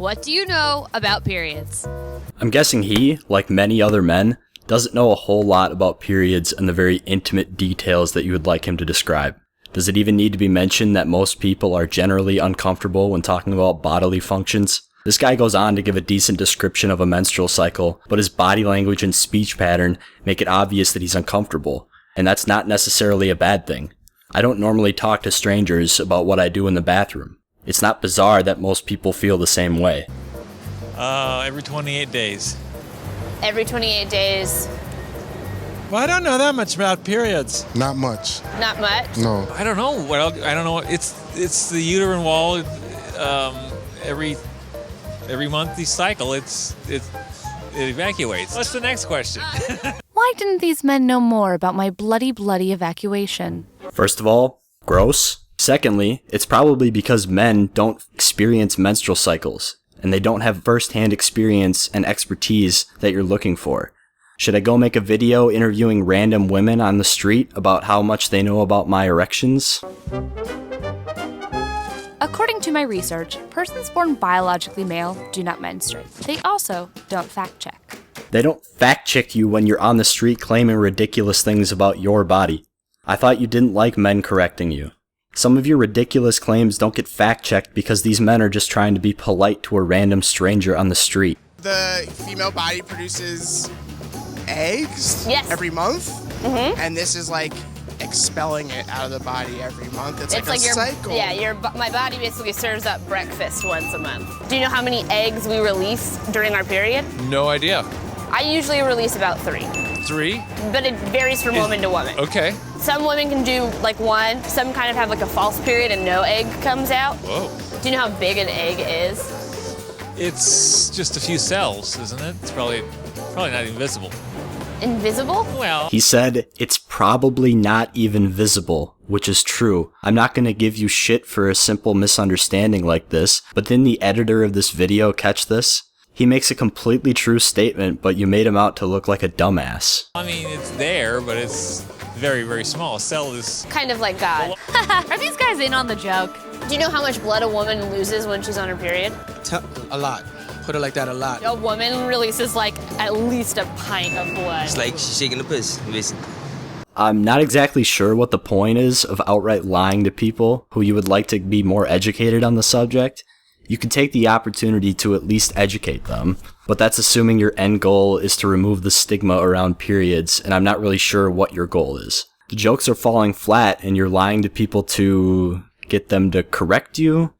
What do you know about periods? I'm guessing he, like many other men, doesn't know a whole lot about periods and the very intimate details that you would like him to describe. Does it even need to be mentioned that most people are generally uncomfortable when talking about bodily functions? This guy goes on to give a decent description of a menstrual cycle, but his body language and speech pattern make it obvious that he's uncomfortable, and that's not necessarily a bad thing. I don't normally talk to strangers about what I do in the bathroom. It's not bizarre that most people feel the same way. Every 28 days. Every 28 days. Well, I don't know that much about periods. Not much. Not much? No. I don't know. I don't know. It's the uterine wall. Every monthly cycle, it evacuates. What's the next question? Why didn't these men know more about my bloody evacuation? First of all, gross. Secondly, it's probably because men don't experience menstrual cycles, and they don't have first-hand experience and expertise that you're looking for. Should I go make a video interviewing random women on the street about how much they know about my erections? According to my research, persons born biologically male do not menstruate. They also don't fact check. They don't fact check you when you're on the street claiming ridiculous things about your body. I thought you didn't like men correcting you. Some of your ridiculous claims don't get fact checked because these men are just trying to be polite to a random stranger on the street. The female body produces eggs every month, and this is like expelling it out of the body every month. It's like a cycle. Yeah, my body basically serves up breakfast once a month. Do you know how many eggs we release during our period? No idea. I usually release about 3. 3? But it varies from woman to woman. Okay. Some women can do like 1. Some kind of have like a false period and no egg comes out. Whoa. Do you know how big an egg is? It's just a few cells, isn't it? It's probably not even visible. Invisible? Well, He said, it's probably not even visible, which is true. I'm not gonna give you shit for a simple misunderstanding like this, but didn't the editor of this video catch this? He makes a completely true statement, but you made him out to look like a dumbass. I mean, it's there, but it's very, very small. A cell is... Kind of like God. Are these guys in on the joke? Do you know how much blood a woman loses when she's on her period? A lot. Put it like that, a lot. A woman releases like at least a pint of blood. It's like she's shaking the piss. Listen. I'm not exactly sure what the point is of outright lying to people who you would like to be more educated on the subject. You can take the opportunity to at least educate them, but that's assuming your end goal is to remove the stigma around periods, and I'm not really sure what your goal is. The jokes are falling flat, and you're lying to people to get them to correct you,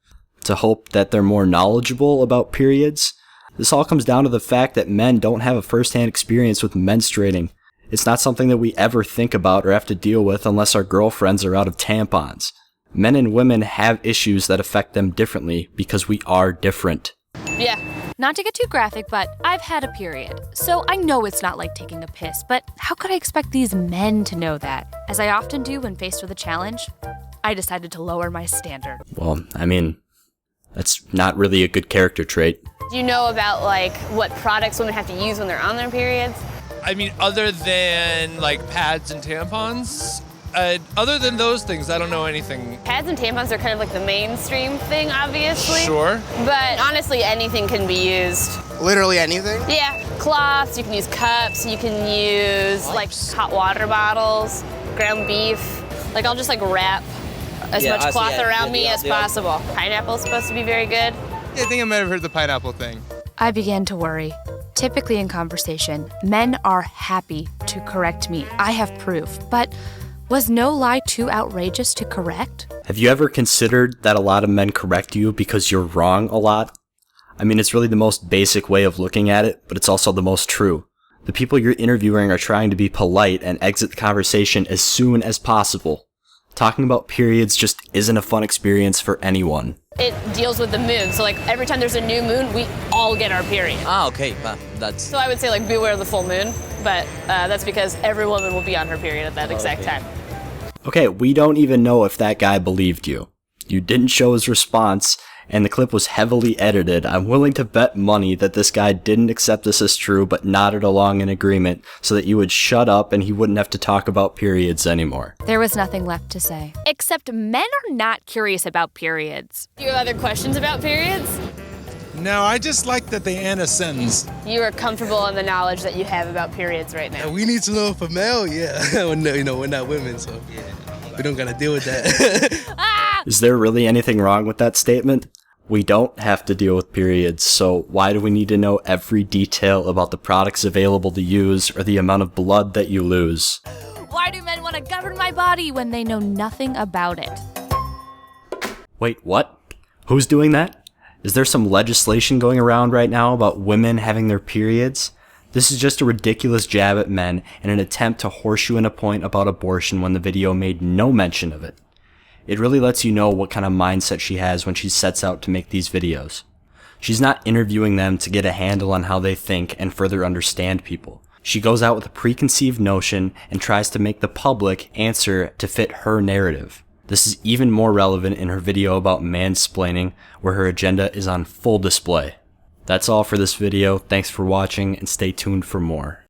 to hope that they're more knowledgeable about periods. This all comes down to the fact that men don't have a first-hand experience with menstruating. It's not something that we ever think about or have to deal with unless our girlfriends are out of tampons. Men and women have issues that affect them differently because we are different. Yeah. Not to get too graphic, but I've had a period, so I know it's not like taking a piss, but how could I expect these men to know that? As I often do when faced with a challenge, I decided to lower my standard. Well, I mean, that's not really a good character trait. Do you know about like what products women have to use when they're on their periods? I mean, other than like pads and tampons, other than those things, I don't know anything. Pads and tampons are kind of like the mainstream thing, obviously. Sure. But honestly, anything can be used. Literally anything? Yeah, cloths, you can use cups, you can use like hot water bottles, ground beef. Like I'll just like wrap as much cloth around me as possible. Pineapple's supposed to be very good. Yeah, I think I might have heard the pineapple thing. I began to worry. Typically in conversation, men are happy to correct me. I have proof, but was no lie too outrageous to correct? Have you ever considered that a lot of men correct you because you're wrong a lot? I mean, it's really the most basic way of looking at it, but it's also the most true. The people you're interviewing are trying to be polite and exit the conversation as soon as possible. Talking about periods just isn't a fun experience for anyone. It deals with the moon, so like every time there's a new moon, we all get our period. Okay, that's... So I would say like beware of the full moon, but that's because every woman will be on her period at that exact time. Okay, we don't even know if that guy believed you. You didn't show his response, and the clip was heavily edited. I'm willing to bet money that this guy didn't accept this as true, but nodded along in agreement so that you would shut up and he wouldn't have to talk about periods anymore. There was nothing left to say. Except men are not curious about periods. Do you have other questions about periods? No, I just like that they end a sentence. You are comfortable in the knowledge that you have about periods right now. We need to know if a male, yeah. No, we're not women, so we don't gotta deal with that. Is there really anything wrong with that statement? We don't have to deal with periods, so why do we need to know every detail about the products available to use or the amount of blood that you lose? Why do men want to govern my body when they know nothing about it? Wait, what? Who's doing that? Is there some legislation going around right now about women having their periods? This is just a ridiculous jab at men and an attempt to horseshoe in a point about abortion when the video made no mention of it. It really lets you know what kind of mindset she has when she sets out to make these videos. She's not interviewing them to get a handle on how they think and further understand people. She goes out with a preconceived notion and tries to make the public answer to fit her narrative. This is even more relevant in her video about mansplaining, where her agenda is on full display. That's all for this video. Thanks for watching and stay tuned for more.